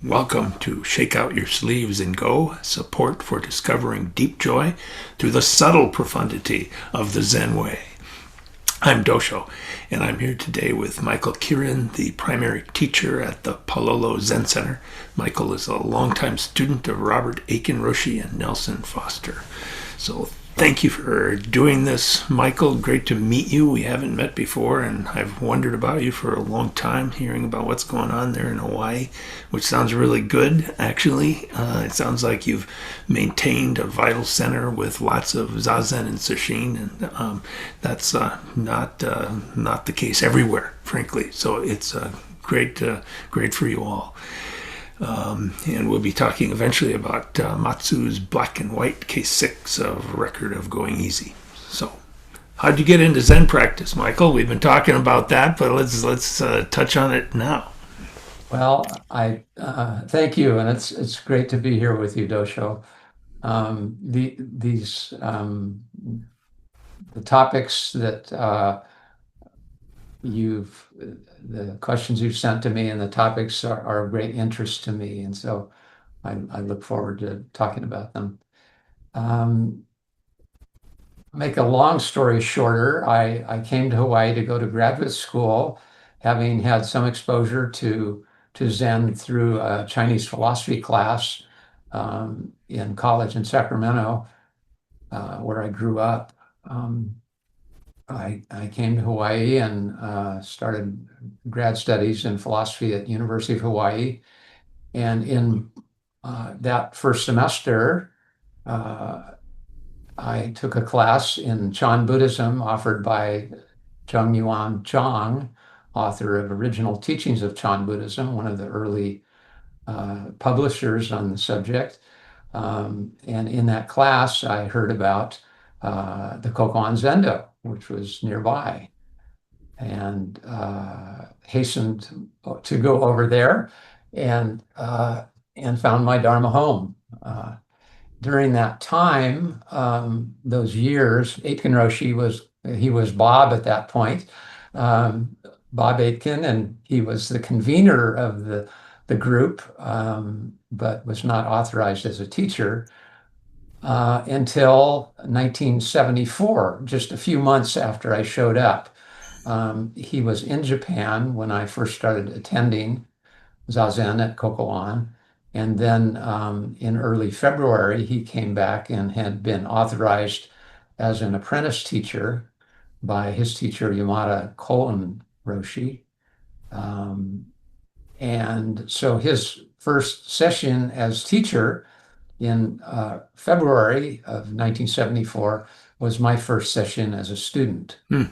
Welcome to Shake Out Your Sleeves and Go, support for discovering deep joy through the subtle profundity of the Zen way. I'm Dosho, and I'm here today with Michael Kieran, the primary teacher at the Palolo Zen Center. Michael is a longtime student of Robert Aiken Roshi and Nelson Foster. So thank you for doing this, Michael. Great to meet you. We haven't met before, and I've wondered about you for a long time, hearing about what's going on there in Hawaii, which sounds really good, actually. It sounds like you've maintained a vital center with lots of zazen and sesshin, and that's not the case everywhere, frankly. So it's great for you all. And we'll be talking eventually about Mǎzǔ's Black and White Case 6 of Record of Going Easy. So, how'd you get into Zen practice, Michael? We've been talking about that, but let's touch on it now. Well, I thank you, and it's great to be here with you, Dosho. The topics that the questions you've sent to me and the topics are of great interest to me, and so I look forward to talking about them. Make a long story shorter, I came to Hawaii to go to graduate school, having had some exposure to Zen through a Chinese philosophy class in college in Sacramento, where I grew up. I came to Hawaii and started grad studies in philosophy at University of Hawaii. And in that first semester, I took a class in Chan Buddhism offered by Zheng Yuan Zhang, author of Original Teachings of Chan Buddhism, one of the early publishers on the subject. And in that class, I heard about the Kokan Zendo, which was nearby, and hastened to go over there and found my Dharma home. During that time, those years, Aitken Roshi he was Bob at that point, Bob Aitken, and he was the convener of the group, but was not authorized as a teacher until 1974, just a few months after I showed up. He was in Japan when I first started attending Zazen at Kokoan. And then in early February, he came back and had been authorized as an apprentice teacher by his teacher, Yamada Koen Roshi. And so his first session as teacher in February of 1974 was my first session as a student. Hmm.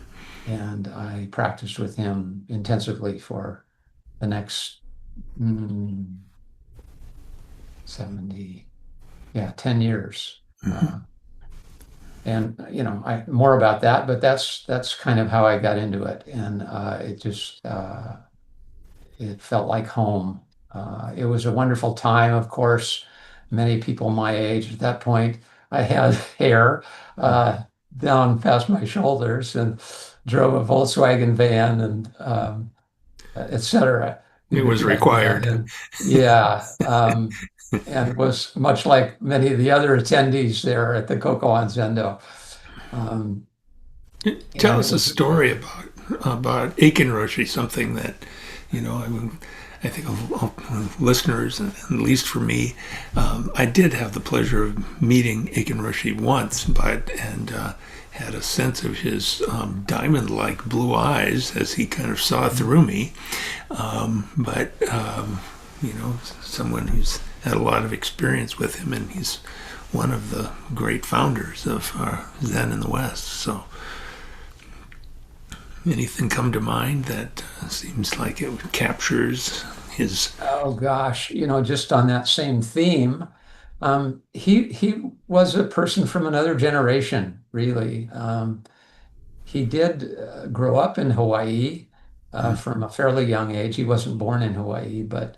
And I practiced with him intensively for the next 10 years. Mm-hmm. And more about that, but that's kind of how I got into it. And it felt like home. It was a wonderful time, of course. Many people my age at that point, I had hair down past my shoulders and drove a Volkswagen van and et cetera. It was required. And, yeah. And it was much like many of the other attendees there at the Kokoan Zendo. Tell us a story about Aiken Roshi, something that, I think of listeners, and at least for me, I did have the pleasure of meeting Aiken Roshi once, and had a sense of his diamond-like blue eyes as he kind of saw through me. But someone who's had a lot of experience with him, and he's one of the great founders of Zen in the West. So, anything come to mind that seems like it captures his? Oh gosh, just on that same theme, he was a person from another generation, really. He did grow up in Hawaii from a fairly young age. He wasn't born in Hawaii, but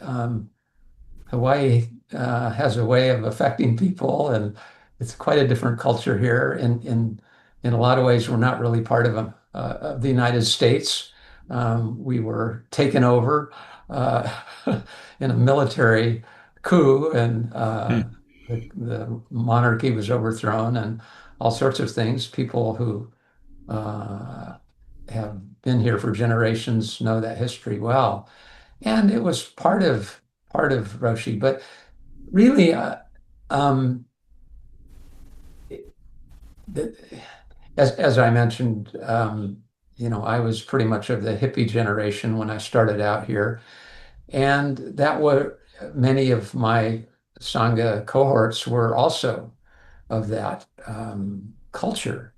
Hawaii has a way of affecting people, and it's quite a different culture here. In a lot of ways, we're not really part of the United States. We were taken over uh, in a military coup, and the monarchy was overthrown, and all sorts of things. People who uh, have been here for generations know that history well, and it was part of Roshi. But really, um, the, as I mentioned, I was pretty much of the hippie generation when I started out here, and that were many of my Sangha cohorts were also of that culture.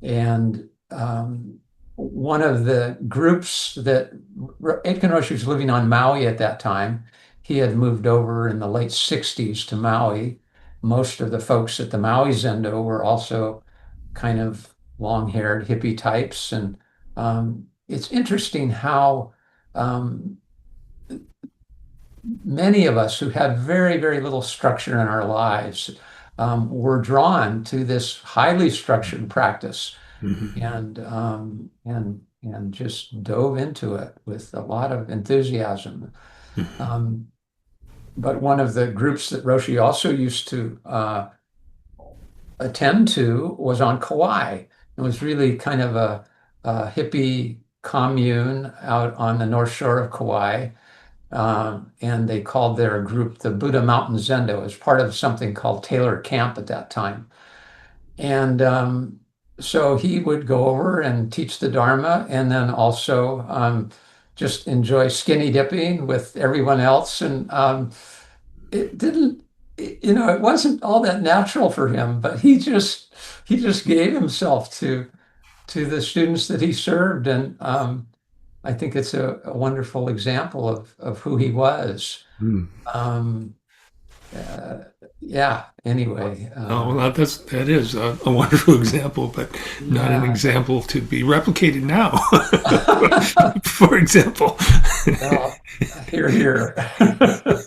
And one of the groups that Aitken Roshi was living on Maui at that time. He had moved over in the late 60s to Maui. Most of the folks at the Maui Zendo were also kind of long-haired hippie types. And it's interesting how um, many of us who had very, very little structure in our lives were drawn to this highly structured practice, Mhm. and just dove into it with a lot of enthusiasm. Um, but one of the groups that Roshi also used to attend to was on Kauai. It was really kind of a hippie commune out on the north shore of Kauai. And they called their group the Buddha Mountain Zendo as part of something called Taylor Camp at that time. And so he would go over and teach the Dharma, and then also just enjoy skinny dipping with everyone else. And it didn't, it wasn't all that natural for him, but he just gave himself to the students that he served. And I think it's a wonderful example of who he was. Mm. Um, uh, yeah, anyway, Oh, well, that is a wonderful example, but not an yeah. example to be replicated now. For example. Well, here, here. Uh,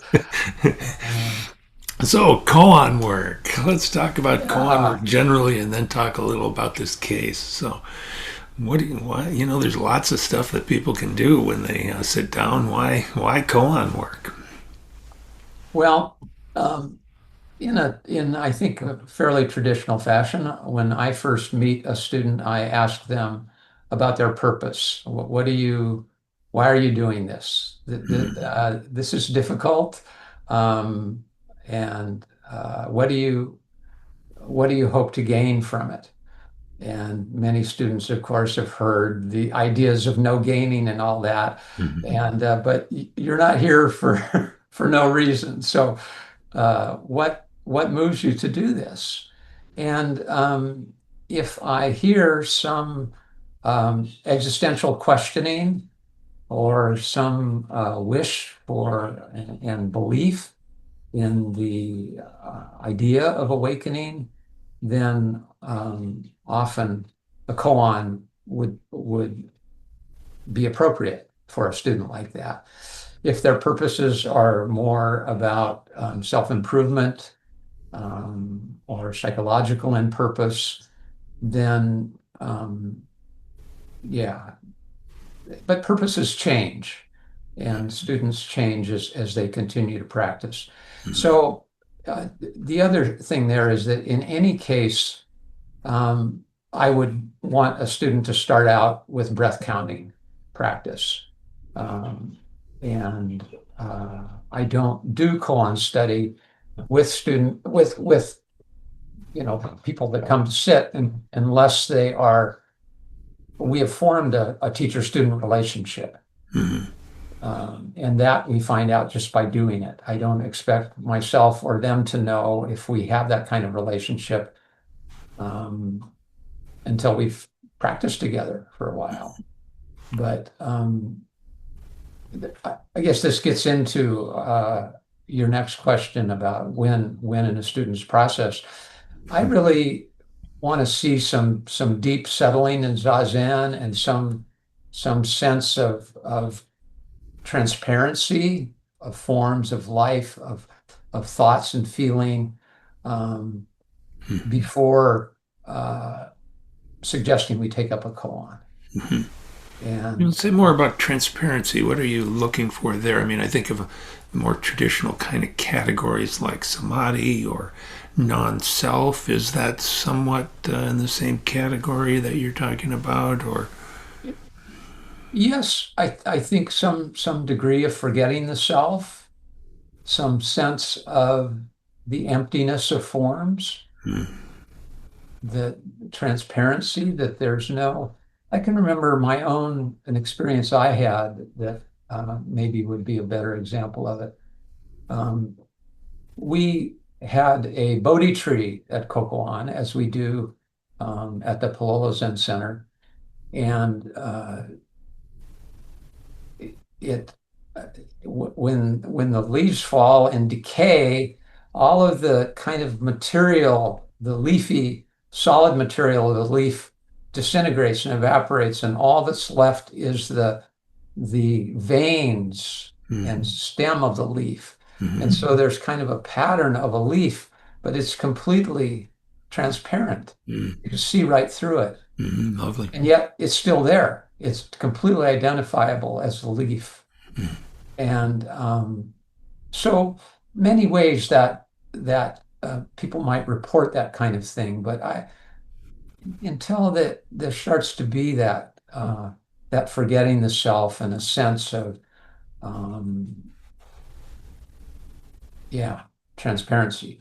So, koan work. Let's talk about koan yeah. work generally and then talk a little about this case. So, why, there's lots of stuff that people can do when they sit down. Why koan work? Well, um, in I think a fairly traditional fashion, when I first meet a student, I ask them about their purpose. What do you, why are you doing this? This is difficult, um, and what do you hope to gain from it? And many students, of course, have heard the ideas of no gaining and all that. Mhm. And but you're not here for for no reason. So what moves you to do this? And if I hear some existential questioning or some wish for and belief in the idea of awakening, then often a koan would be appropriate for a student like that. If their purposes are more about self-improvement or psychological in purpose, then yeah, but purposes change and students change as they continue to practice. So the other thing there is that in any case, um, I would want a student to start out with breath counting practice. Um, and I don't do koan study with people that come to sit unless we have formed a teacher-student relationship. Mhm. And that we find out just by doing it. I don't expect myself or them to know if we have that kind of relationship um, until we've practiced together for a while. But I guess this gets into your next question about when in a student's process. I really want to see some deep settling in zazen and some sense of transparency of forms of life, of thoughts and feeling um, before suggesting we take up a koan. And Say more about transparency. What are you looking for there? I mean, I think of more traditional kind of categories like samadhi or non-self. Is that somewhat in the same category that you're talking about, or? yes, I think some degree of forgetting the self, some sense of the emptiness of forms, Hmm. the transparency that there's no. I can remember my own an experience I had that maybe would be a better example of it. Um, we had a Bodhi tree at Kokoan, as we do at the Palolo Zen Center, and it when the leaves fall and decay, all of the kind of material, the leafy solid material of the leaf disintegrates and evaporates, and all that's left is the veins and Hmm. stem of the leaf. And Hmm. so there's kind of a pattern of a leaf, but it's completely transparent. Hmm. You can see right through it. Hmm. Lovely. And yet it's still there. It's completely identifiable as the leaf. And so many ways that people might report that kind of thing, but I until that there starts to be that forgetting the self and a sense of um, yeah, transparency,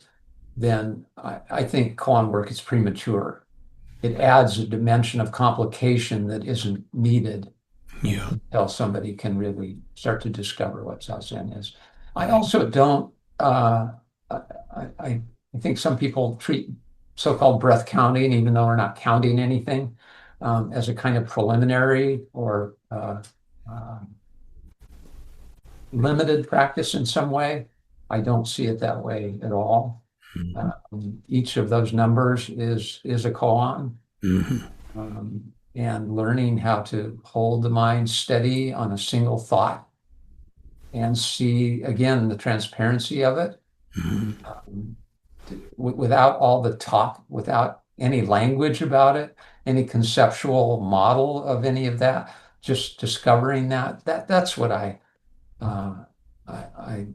then I think koan work is premature. It adds a dimension of complication that isn't needed Yeah. until somebody can really start to discover what Zazen is. I also don't, I, I, I think some people treat so-called breath counting, even though we're not counting anything, as a kind of preliminary or limited practice in some way. I don't see it that way at all. Each of those numbers is a koan. Hmm. And learning how to hold the mind steady on a single thought and see again the transparency of it Hmm. um, without all the talk, without any language about it, any conceptual model of any of that, just discovering that's what uh, I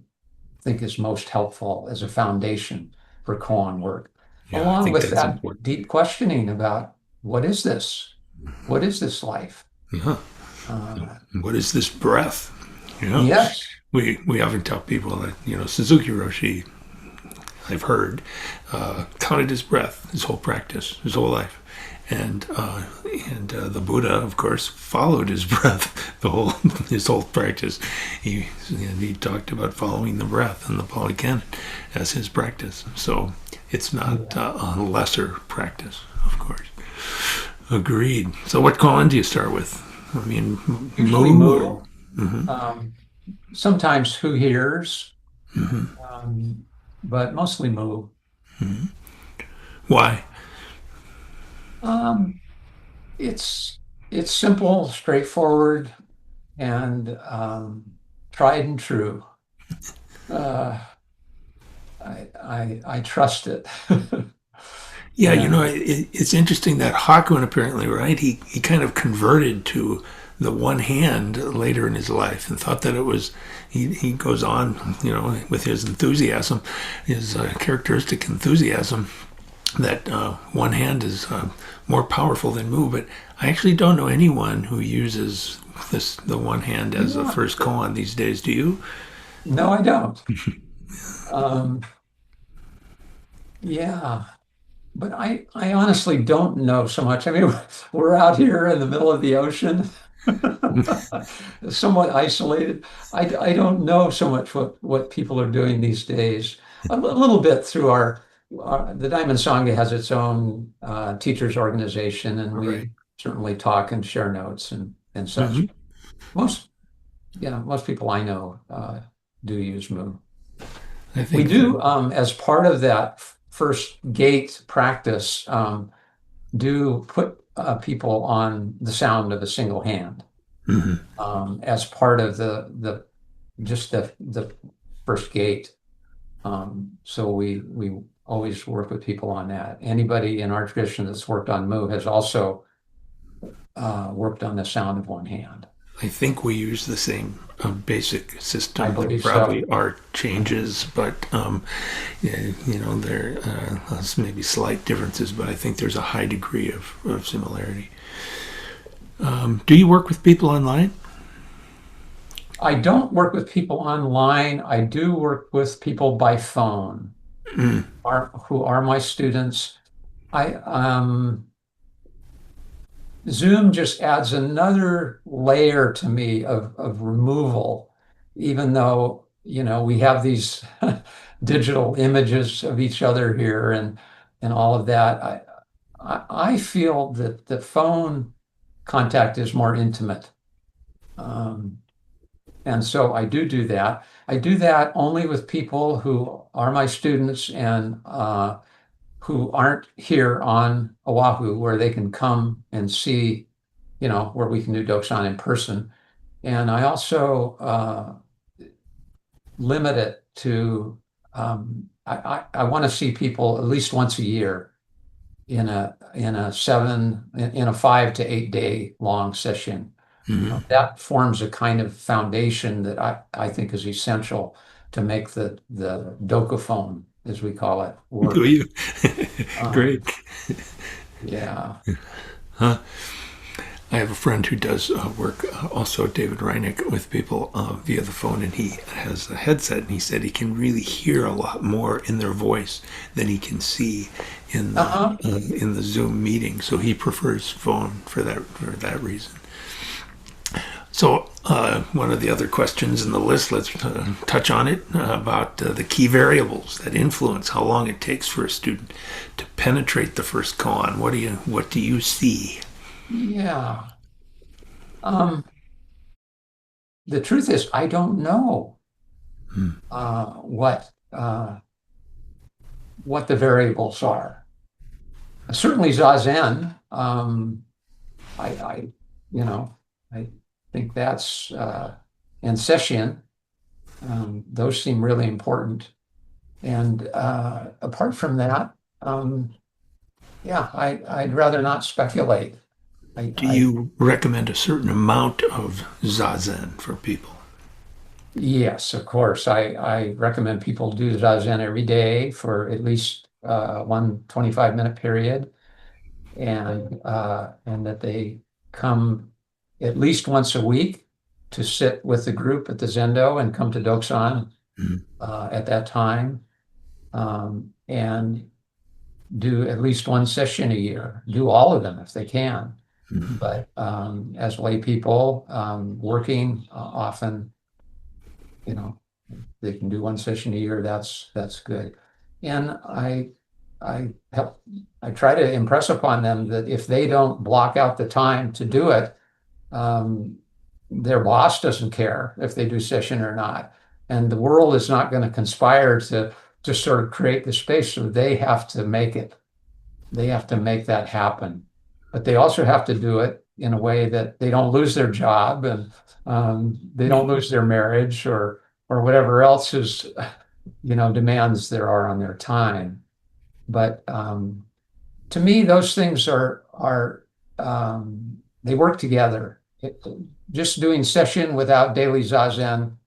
think is most helpful as a foundation for koan work, Yeah, I along think with that's that important. deep questioning about what is this? What is this life? Yeah. Uh, What is this breath? Yeah. yes. We often tell people that, Suzuki Roshi, I've heard, counted his breath, his whole practice, his whole life. And the Buddha, of course, followed his breath, the whole his whole practice. He talked about following the breath in the Pali Canon as his practice. So it's not Yeah. a lesser practice, of course. Agreed. So what koan do you start with? I mean, Usually Mu or? Mu, um, sometimes who hears, Mm-hmm. um, but mostly Mu. Why? Um, it's it's simple, straightforward, and tried and true. Uh, I trust it. Yeah, And it's interesting that Hakuin apparently, right? He kind of converted to the one hand later in his life and thought that it was. He goes on, with his enthusiasm, his characteristic enthusiasm, that one hand is more powerful than Mu. But I actually don't know anyone who uses the one hand as a yeah, first koan these days. Do you? no, I don't. Um, yeah. But I honestly don't know so much. I mean, we're out here in the middle of the ocean, somewhat isolated. I don't know so much what people are doing these days. Little bit through the Diamond Sangha has its own teachers organization, and Right. we certainly talk and share notes and such. Hmm. Most most people I know do use Moodle. I We think that. do, as part of that first gate practice, do put people on the sound of a single hand Hmm. as part of the just the first gate. So we always work with people on that. Anybody in our tradition that's worked on Mu has also worked on the sound of one hand. I think we use the same basic I system. There believe probably so. are changes, but yeah, there maybe slight differences, but I think there's a high degree of similarity. Do you work with people online? I don't work with people online. I do work with people by phone, Mm, who are my students. I Zoom just adds another layer to me of removal, even though, we have these digital images of each other here and all of that. I feel that the phone contact is more intimate. Um, and so I do that. I do that only with people who are my students and who aren't here on Oahu, where they can come and see, where we can do Doksan in person. And I also limit it to, I want to see people at least once a year in a 5 to 8 day long session. mhm. That forms a kind of foundation that I think is essential to make the dokaphone, as we call it, Do work. you? Great. Um, yeah. Huh? I have a friend who does work, also David Reinick, with people via the phone, and he has a headset, and he said he can really hear a lot more in their voice than he can see Uh-huh. in the Zoom meeting. So he prefers phone for that reason. So one of the other questions in the list, let's touch on it about the key variables that influence how long it takes for a student to penetrate the first koan. What do you see? Yeah. Um, the truth is, I don't know Hmm. uh, what uh, what the variables are. Certainly Zazen. I you know I think that's and Sesshin. Those seem really important. And apart from that, yeah, I'd rather not speculate. Do I you recommend a certain amount of zazen for people? Yes, of course. I recommend people do Zazen every day for at least one 25-minute period, and that they come at least once a week to sit with the group at the Zendo and come to Doksan Mhm. at that time, and do at least one session a year. Do all of them if they can. Mhm. But as lay people working often, you know, they can do one session a year, that's good. And I help I try to impress upon them that if they don't block out the time to do it, um, their boss doesn't care if they do session or not. And the world is not going to conspire to just sort of create the space, so they have to make it. They have to make that happen. But they also have to do it in a way that they don't lose their job and they Yeah. don't lose their marriage or whatever else is, demands there are on their time. But to me, those things are they work together. Just doing session without daily zazen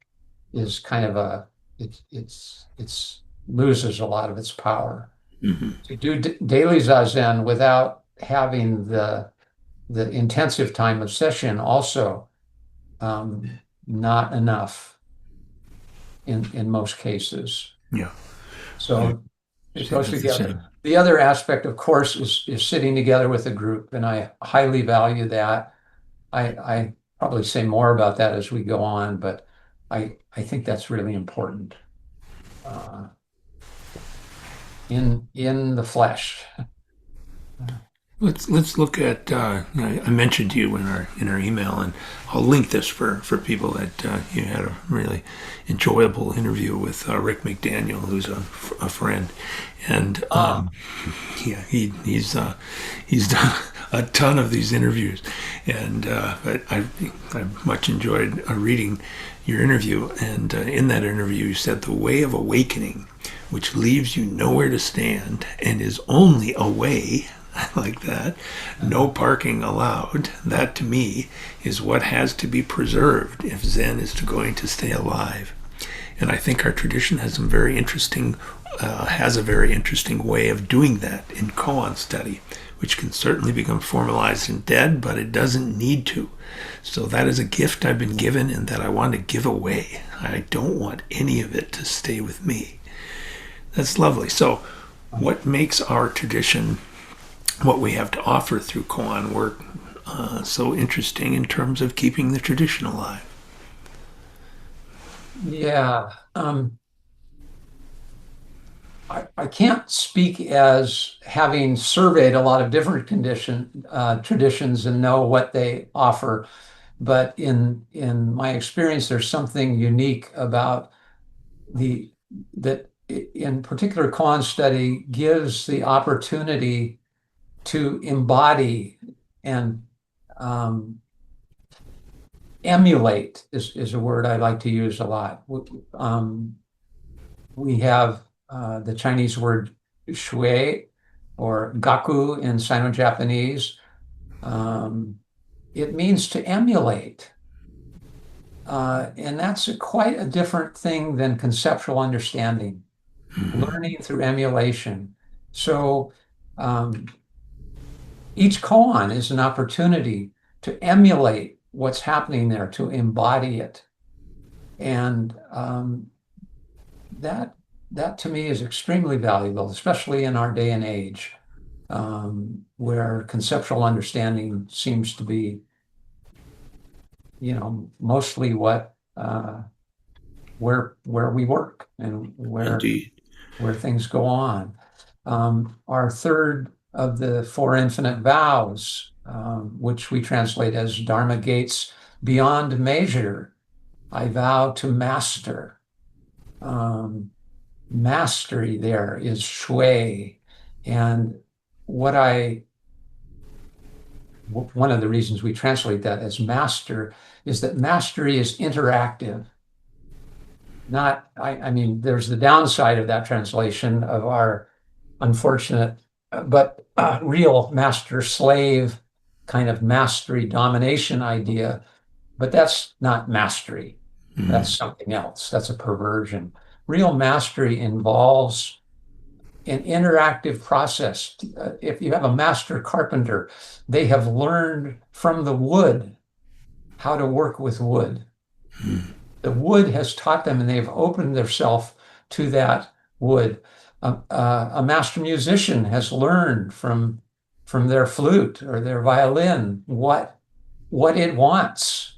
is kind of it's loses a lot of its power. Mhm. To do daily zazen without having the intensive time of session also um, not enough in most cases. Yeah. I So it say goes that's the together. same. The other aspect, of course, is sitting together with a group, and I highly value that. I probably say more about that as we go on, but I think that's really important uh, in the flesh. Let's look at. I mentioned to you in our email, and I'll link this for people that you had a really enjoyable interview with Rick McDaniel, who's a friend, and Ah, yeah, he's done a ton of these interviews, and but I much enjoyed reading your interview, and in that interview you said the way of awakening, which leaves you nowhere to stand and is only a way I like that. No parking allowed. That to me is what has to be preserved if Zen is going to stay alive. And I think our tradition has a very interesting way of doing that in koan study, which can certainly become formalized and dead, but it doesn't need to. So that is a gift I've been given and that I want to give away. I don't want any of it to stay with me. That's lovely. So what makes our tradition, what we have to offer through koan work, so interesting in terms of keeping the tradition alive? Yeah. I can't speak as having surveyed a lot of different traditions and know what they offer, but in my experience, there's something unique about the that in particular koan study gives the opportunity to embody and um, emulate is a word I like to use a lot. We have the Chinese word shui or gaku in Sino-Japanese. It means to emulate. And that's quite a different thing than conceptual understanding, learning through emulation. So um, each koan is an opportunity to emulate what's happening there, to embody it. And that that to me is extremely valuable, especially in our day and age, where conceptual understanding seems to be, mostly what where we work and Indeed. where things go on. Our third of the four infinite vows, which we translate as Dharma gates beyond measure, I vow to master. Mastery there is shui. And one of the reasons we translate that as master is that mastery is interactive. I mean, there's the downside of that translation of our unfortunate, but real master slave kind of mastery domination idea. But that's not mastery. That's something else. That's a perversion. Real mastery involves an interactive process. If you have a master carpenter, they have learned from the wood how to work with wood. The wood has taught them, and they've opened themselves to that wood. A master musician has learned from their flute or their violin what it wants,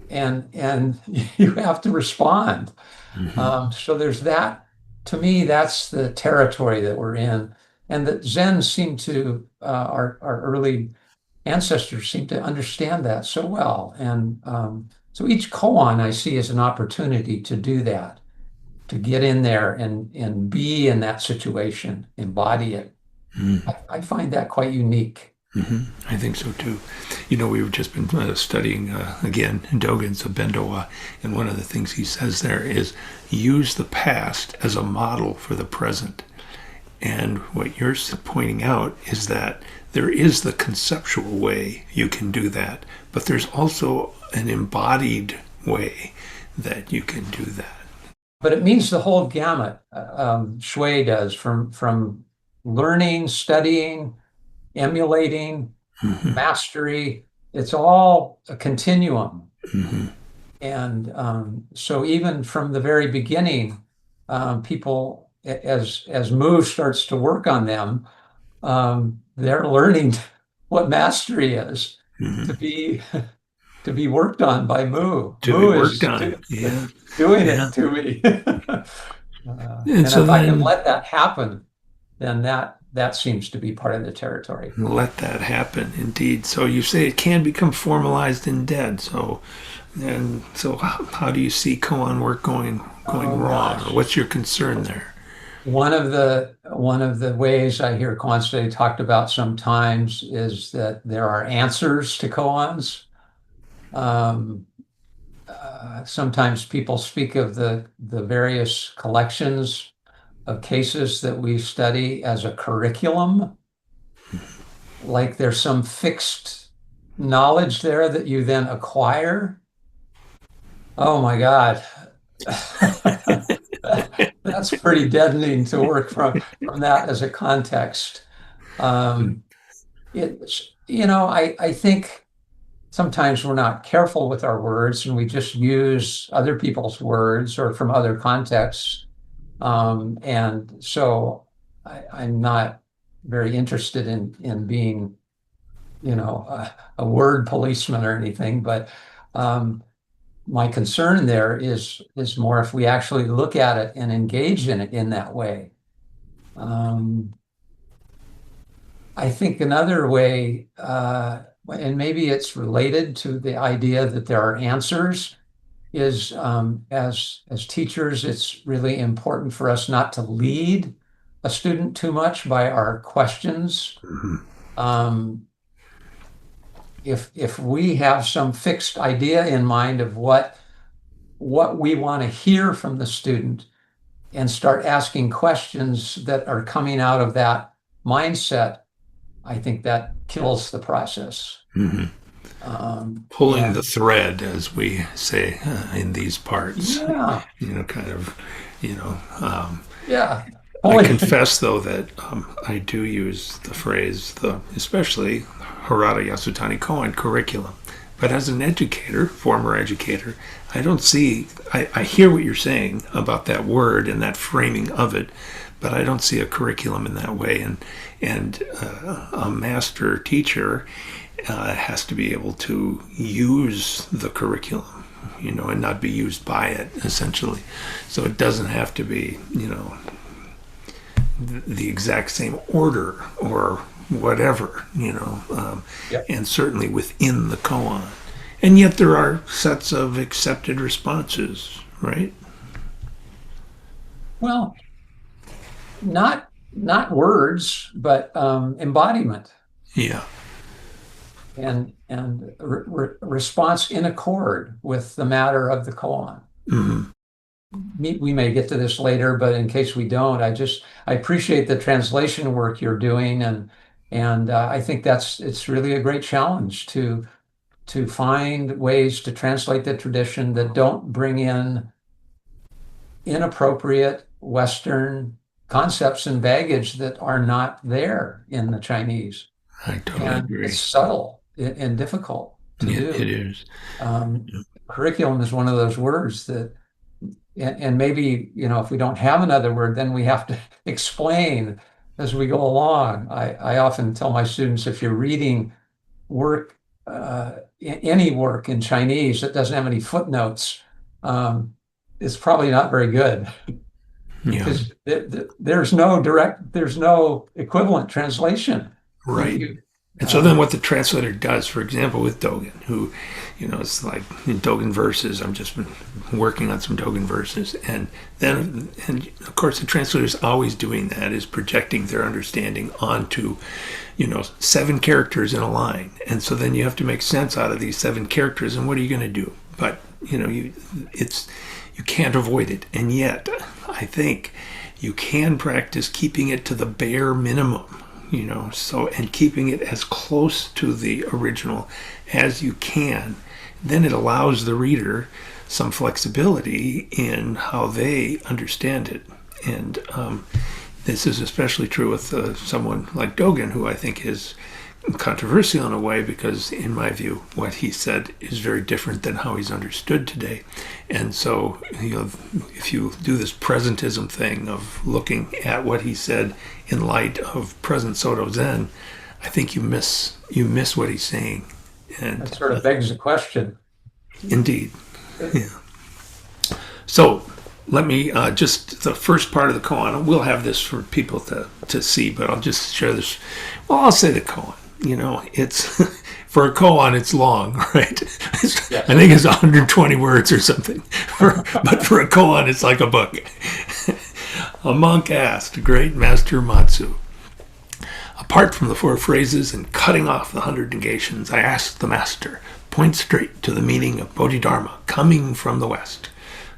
and you have to respond. So there's that. To me, that's the territory that we're in, and that Zen seemed to our early ancestors seem to understand that so well. And so each koan I see as an opportunity to do that, to get in there and be in that situation, embody it. I find that quite unique. I think so too. We've just been studying again Dogen's Bendowa, and one of the things he says there is use the past as a model for the present. And what you're pointing out is that there is the conceptual way you can do that, but there's also an embodied way that you can do that. But it means the whole gamut. Shui does from learning, studying, emulating, mastery. It's all a continuum. And so even from the very beginning, people, as Mû starts to work on them, they're learning what mastery is to be worked on by Mû. To be Mû worked is on. doing Yeah. it to me. And And so if I can then let that happen, then that seems to be part of the territory. let that happen, indeed. So you say it can become formalized and dead. So how do you see koan work going wrong? Or what's your concern there? One of the ways I hear koan study talked about sometimes is that there are answers to koans. Sometimes people speak of the various collections of cases that we study as a curriculum. like there's some fixed knowledge there that you then acquire. Oh my God. That's pretty deadening to work from that as a context. Um, I think sometimes we're not careful with our words and we just use other people's words or from other contexts. And so I'm not very interested in being, a word policeman or anything, but my concern there is more if we actually look at it and engage in it in that way. I think another way, and maybe it's related to the idea that there are answers, is as teachers, it's really important for us not to lead a student too much by our questions. Um, if we have some fixed idea in mind of what we want to hear from the student and start asking questions that are coming out of that mindset, I think that kills the process. Pulling the thread, as we say in these parts. Yeah. Kind of, Yeah. I confess, though, that I do use the phrase, especially Harada Yasutani Koan curriculum. But as an educator, former educator, I don't see, I hear what you're saying about that word and that framing of it, but I don't see a curriculum in that way. And a master teacher has to be able to use the curriculum, and not be used by it, essentially. So it doesn't have to be, the exact same order or whatever, Yep. and certainly within the koan. And yet there are sets of accepted responses, right? Well, not words, but embodiment Yeah. and response in accord with the matter of the koan. Mm-hmm. We may get to this later, but in case we don't, I appreciate the translation work you're doing, and I think it's really a great challenge to find ways to translate the tradition that don't bring in inappropriate Western concepts and baggage that are not there in the Chinese. I totally And agree. it's subtle and difficult to do. It is. Curriculum is one of those words that, and maybe, if we don't have another word, then we have to explain as we go along. I often tell my students, if you're reading work, any work in Chinese that doesn't have any footnotes, it's probably not very good. Yeah. Because there's no equivalent translation. Right. And so then what the translator does, for example, with Dogen, who, it's like in Dogen verses, I've just been working on some Dogen verses. And of course, the translator is always doing that, is projecting their understanding onto, 7 characters in a line. And so then you have to make sense out of these 7 characters. And what are you going to do? But, you can't avoid it. And yet, I think you can practice keeping it to the bare minimum. And keeping it as close to the original as you can, then it allows the reader some flexibility in how they understand it. And this is especially true with someone like Dogen, who I think is controversial in a way, because in my view, what he said is very different than how he's understood today. And so, if you do this presentism thing of looking at what he said in light of present Soto Zen, I think you miss what he's saying. And that sort of begs the question. Indeed. Yeah. So let me just the first part of the koan. We'll have this for people to see, but I'll just share this. Well, I'll say the koan. It's for a koan, it's long, right? Yes. I think it's 120 words or something. But for a koan, it's like a book. A monk asked, Great Master Mǎzǔ, apart from the 4 phrases and cutting off the 100 negations, I asked the master, point straight to the meaning of Bodhidharma coming from the West.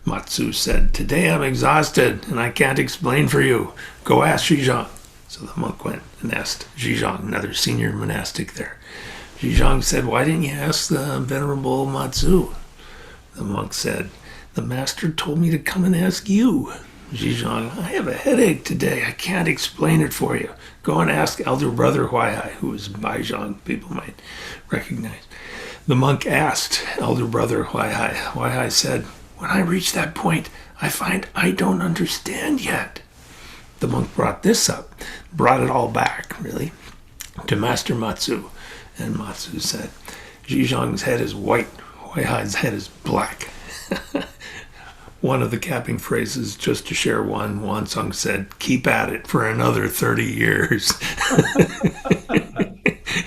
Mǎzǔ said, today I'm exhausted and I can't explain for you. Go ask Shizhang. So the monk went and asked Zhizhong, another senior monastic there. Zhizhong said, "Why didn't you ask the venerable Mǎzǔ?" The monk said, "The master told me to come and ask you." Zhizhong, "I have a headache today. I can't explain it for you. Go and ask elder brother Huaihai," who was Baizhang, people might recognize. The monk asked elder brother Huaihai. Huaihai said, "When I reach that point, I find I don't understand yet." The monk brought this up, brought it all back, really, to Master Mǎzǔ. And Mǎzǔ said, "Zhizhong's head is white, Huaihai's head is black." One of the capping phrases, just to share one, Wansong said, "Keep at it for another 30 years.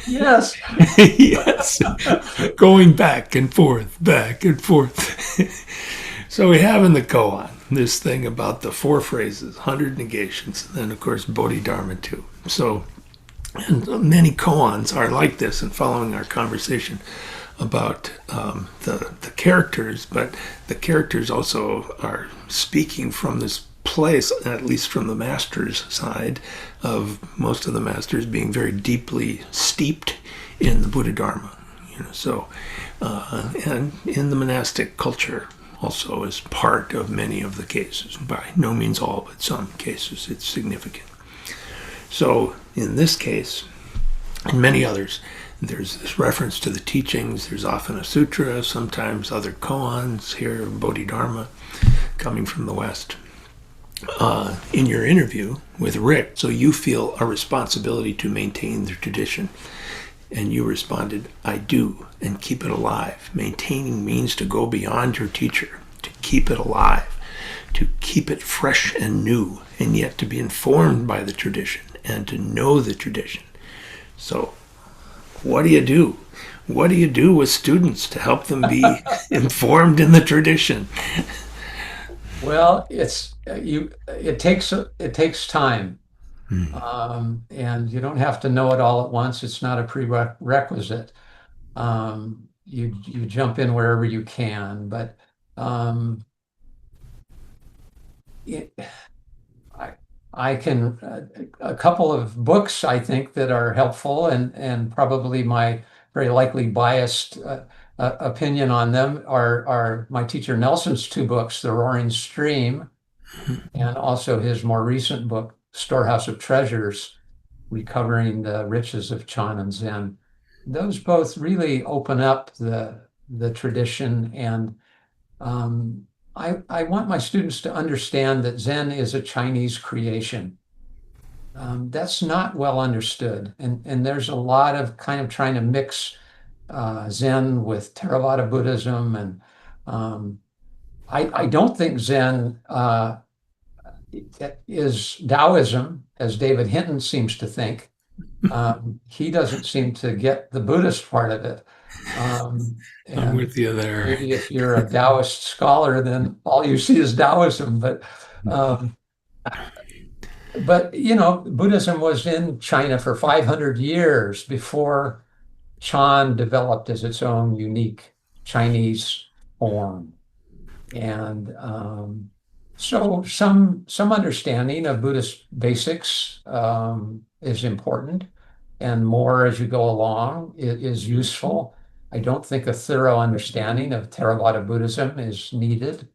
Yes. Yes. Going back and forth, back and forth. So we have in the koan this thing about the 4 phrases, 100 negations, and then, of course, Bodhidharma too. So, and many koans are like this, and following our conversation about the characters, but the characters also are speaking from this place, at least from the master's side, of most of the masters being very deeply steeped in the Buddha Dharma. So, and in the monastic culture also is part of many of the cases. By no means all, but some cases it's significant. So in this case, and many others, there's this reference to the teachings. There's often a sutra, sometimes other koans here, Bodhidharma, coming from the West. In your interview with Rick, so you feel a responsibility to maintain the tradition. And you responded, "I do, and keep it alive." Maintaining means to go beyond your teacher, to keep it alive, to keep it fresh and new, and yet to be informed by the tradition and to know the tradition. So what do you do? What do you do with students to help them be informed in the tradition? Well, it takes time. And you don't have to know it all at once. It's not a prerequisite. You jump in wherever you can, but it, I can a couple of books I think that are helpful, and probably my very likely biased opinion on them are my teacher Nelson's 2 books, The Roaring Stream, and also his more recent book, Storehouse of Treasures, Recovering the Riches of Chan and Zen. Those both really open up the tradition, and I want my students to understand that Zen is a Chinese creation. That's not well understood, and there's a lot of kind of trying to mix Zen with Theravada Buddhism, and I don't think Zen is Taoism, as David Hinton seems to think. He doesn't seem to get the Buddhist part of it. I'm with you there. Maybe if you're a Taoist scholar, then all you see is Taoism. But Buddhism was in China for 500 years before Chan developed as its own unique Chinese form. And so some understanding of Buddhist basics is important, and more as you go along is useful. I don't think a thorough understanding of Theravada Buddhism is needed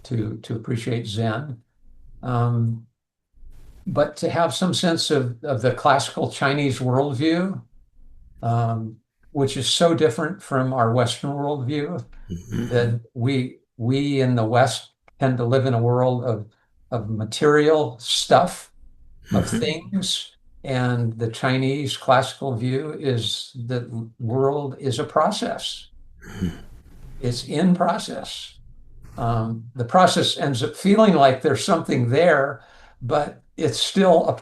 to appreciate Zen. But to have some sense of the classical Chinese worldview, which is so different from our Western worldview, that we in the West tend to live in a world of material stuff, of things, and the Chinese classical view is that the world is a process. It's in process. The process ends up feeling like there's something there, but it's still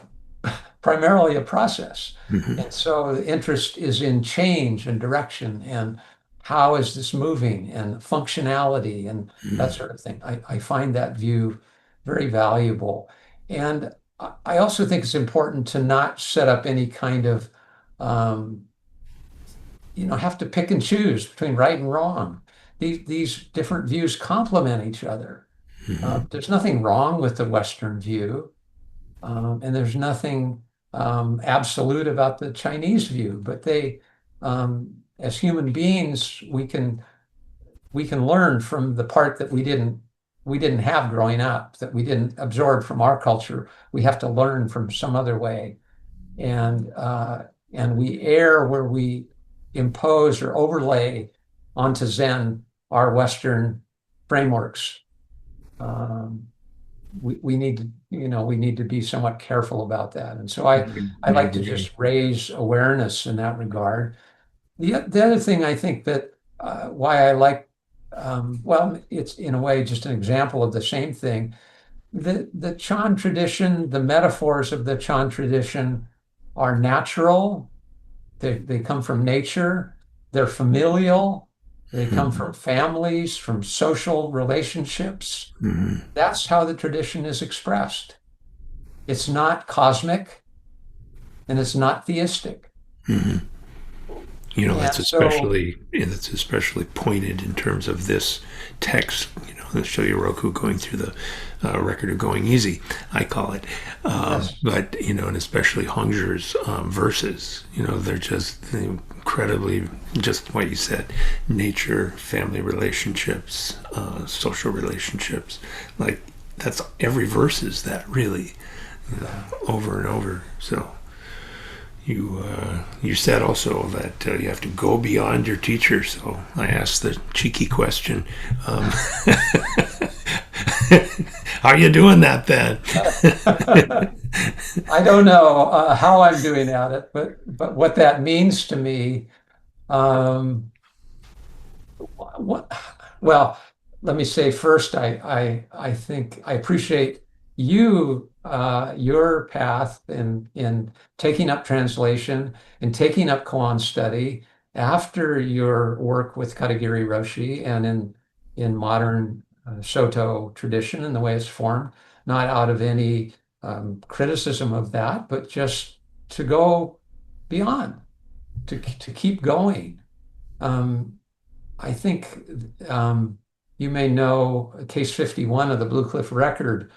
primarily a process. And so the interest is in change and direction, and how is this moving, and functionality, and that sort of thing. I find that view very valuable. And I also think it's important to not set up any kind of, have to pick and choose between right and wrong. These different views complement each other. There's nothing wrong with the Western view, and there's nothing absolute about the Chinese view, but as human beings, we can learn from the part that we didn't have growing up, that we didn't absorb from our culture. We have to learn from some other way, and we err where we impose or overlay onto Zen our Western frameworks. Um, we need to, we need to be somewhat careful about that. And so I I like to agree. just raise awareness in that regard. The other thing I think that why I like, well, it's in a way just an example of the same thing. The Chan tradition, the metaphors of the Chan tradition are natural. They come from nature. They're familial. They come Mhm. from families, from social relationships. Mhm. That's how the tradition is expressed. It's not cosmic and it's not theistic. Mhm. And so, That's especially pointed in terms of this text. The Shoyoroku going through the record of going easy, I call it. yes, But and especially Hongzhi's verses. They're just incredibly, just what you said: nature, family relationships, social relationships. Like that's every verse is that really, yeah. over and over. So. You said also that you have to go beyond your teacher. So I asked the cheeky question, um, "How are you doing that then?" I don't know how I'm doing at it, but what that means to me, um, what, well, let me say first, I think I appreciate your path in taking up translation and taking up koan study after your work with Katagiri Roshi and in modern Shoto tradition and the way it's formed, not out of any criticism of that, but just to go beyond, to keep going. Um, I think you may know case 51 of the Blue Cliff Record.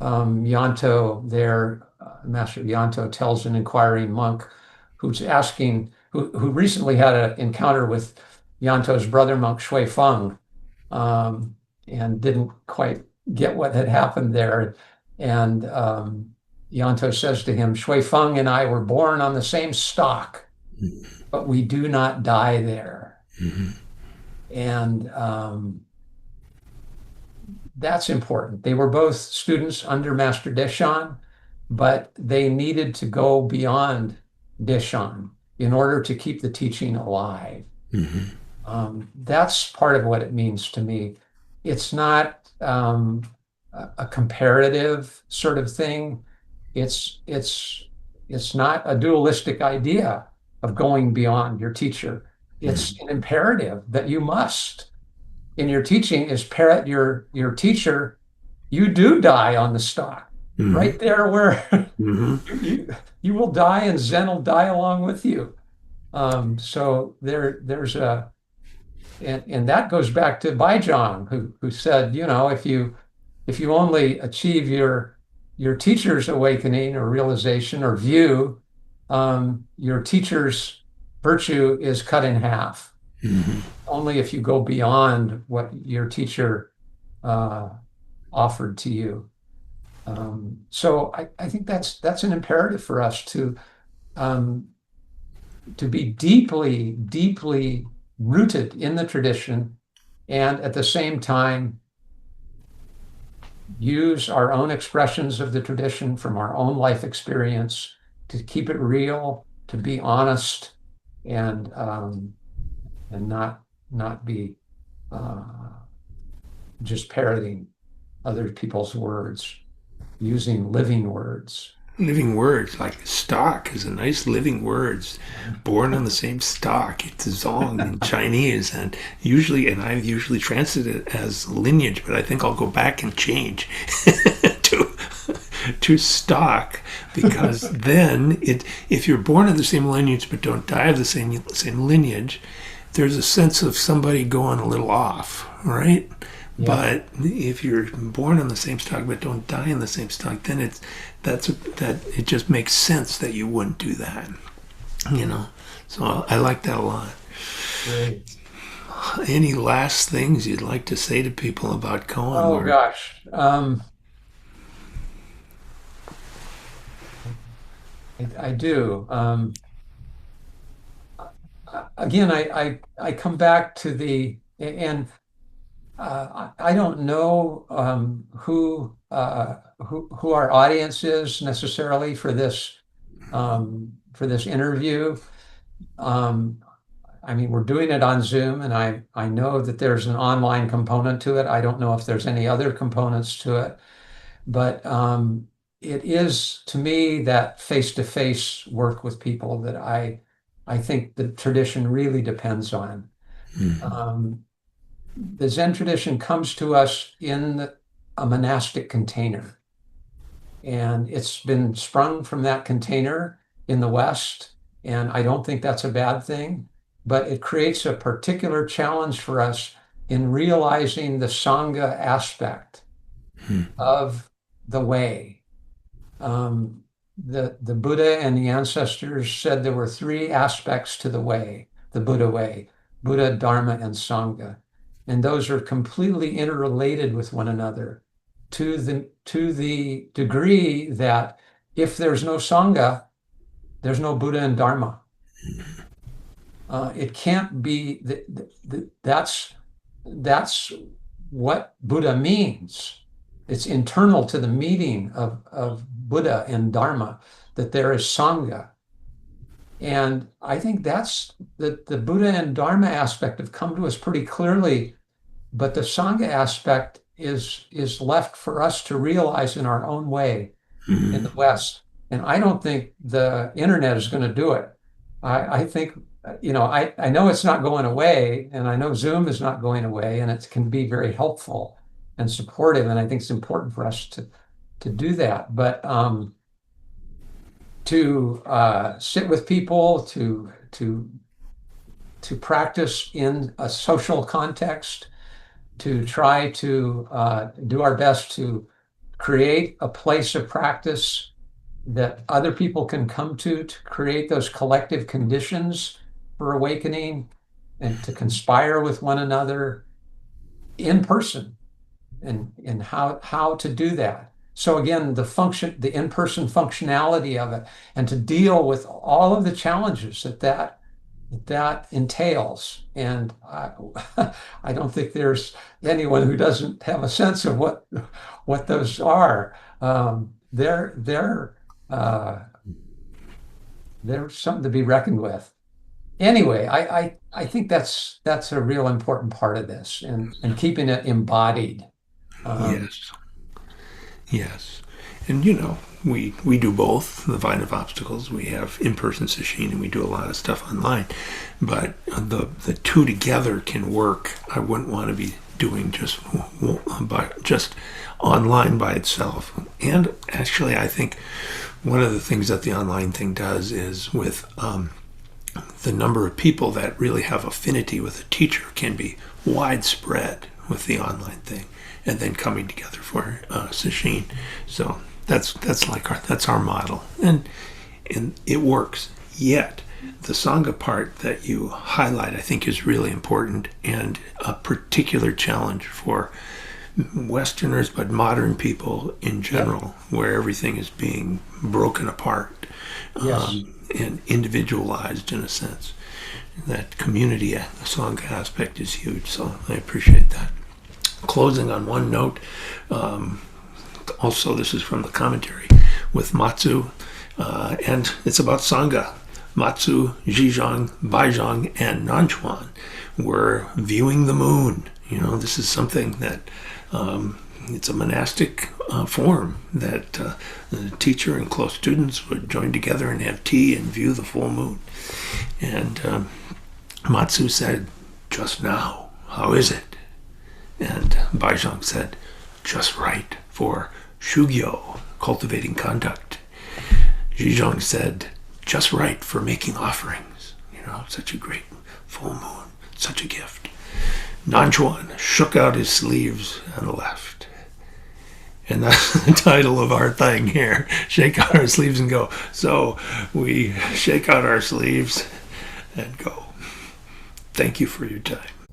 Yanto there, Master Yanto tells an inquiring monk who's asking, who recently had an encounter with Yanto's brother monk Shui Feng, um, and didn't quite get what had happened there. And Yanto says to him, Shui Feng and I were born on the same stock, but we do not die there. Mhm. And that's important. They were both students under Master Deshan, but they needed to go beyond Deshan in order to keep the teaching alive. Mhm. That's part of what it means to me. It's not a comparative sort of thing. It's it's it's not a dualistic idea of going beyond your teacher. It's Mhm. an imperative that you must in your teaching is parrot your teacher, you do die on the stock. Mhm. Right there where Mhm. you will die and Zen will die along with you. So there's a and that goes back to Baizhang who said, if you only achieve your teacher's awakening or realization or view, your teacher's virtue is cut in half Mhm. only if you go beyond what your teacher uh, offered to you. So I think that's an imperative for us um, to be deeply, deeply rooted in the tradition, and at the same time use our own expressions of the tradition from our own life experience to keep it real, to be honest, and not be uh, just parroting other people's words, using living words. Living words like stock is a nice living words, born on the same stock. It's zong in Chinese, and I've usually translated it as lineage, but I think I'll go back and change to to stock, because then if you're born of the same lineage but don't die of the same lineage, there's a sense of somebody going a little off, right? Yeah. But if you're born on the same stock but don't die in the same stock, then it just makes sense that you wouldn't do that. You know, so I like that a lot. Great. Any last things you'd like to say to people about koan? Oh gosh. I do. Again, I come back to and I don't know who our audience is necessarily for this interview. Um, I mean, we're doing it on Zoom, and I know that there's an online component to it. I don't know if there's any other components to it, but it is to me that face-to-face work with people that I think the tradition really depends on. Mm-hmm. The Zen tradition comes to us in a monastic container, and it's been sprung from that container in the West, and I don't think that's a bad thing, but it creates a particular challenge for us in realizing the Sangha aspect of the way. The Buddha and the ancestors said there were three aspects to the way, the Buddha way, Buddha, Dharma, and Sangha. And those are completely interrelated with one another to the degree that if there's no Sangha, there's no Buddha and Dharma. It can't be that's what Buddha means. It's internal to the meaning of Buddha and Dharma that there is Sangha. And I think that's the Buddha and Dharma aspect have come to us pretty clearly, but the Sangha aspect is left for us to realize in our own way in the West. And I don't think the internet is going to do it. I think, I know it's not going away, and I know Zoom is not going away, and it can be very helpful and supportive, and I think it's important for us to do that. But to sit with people, to practice in a social context, to try to do our best to create a place of practice that other people can come to create those collective conditions for awakening and to conspire with one another in person and how to do that. So again, the in-person functionality of it, and to deal with all of the challenges that entails. And I don't think there's anyone who doesn't have a sense of what those are. They're something to be reckoned with. Anyway, I think that's a real important part of this, and keeping it embodied. Yes. Yes. And we do both the Vine of Obstacles. We have in-person sesshin, and we do a lot of stuff online. But the two together can work. I wouldn't want to be doing just online by itself. And actually, I think one of the things that the online thing does is with the number of people that really have affinity with a teacher can be widespread with the online thing, and then coming together for sesshin. So that's our model, and it works. Yet the Sangha part that you highlight, I think, is really important and a particular challenge for Westerners, but modern people in general, where everything is being broken apart and individualized in a sense. That community Sangha aspect is huge, so I appreciate that. Closing on one note, also this is from the commentary with Mǎzǔ, and it's about Sangha. Mǎzǔ, Zhizhang, Baizhang, and Nanchuan were viewing the moon. This is something that it's a monastic form that the teacher and close students would join together and have tea and view the full moon. And Mǎzǔ said, "Just now, how is it?" And Baizhang said, "Just right for shugyo, cultivating conduct." Zhizhang said, "Just right for making offerings." Such a great full moon, such a gift. Nanchuan shook out his sleeves and left. And that's the title of our thing here. Shake out our sleeves and go. So we shake out our sleeves and go. Thank you for your time.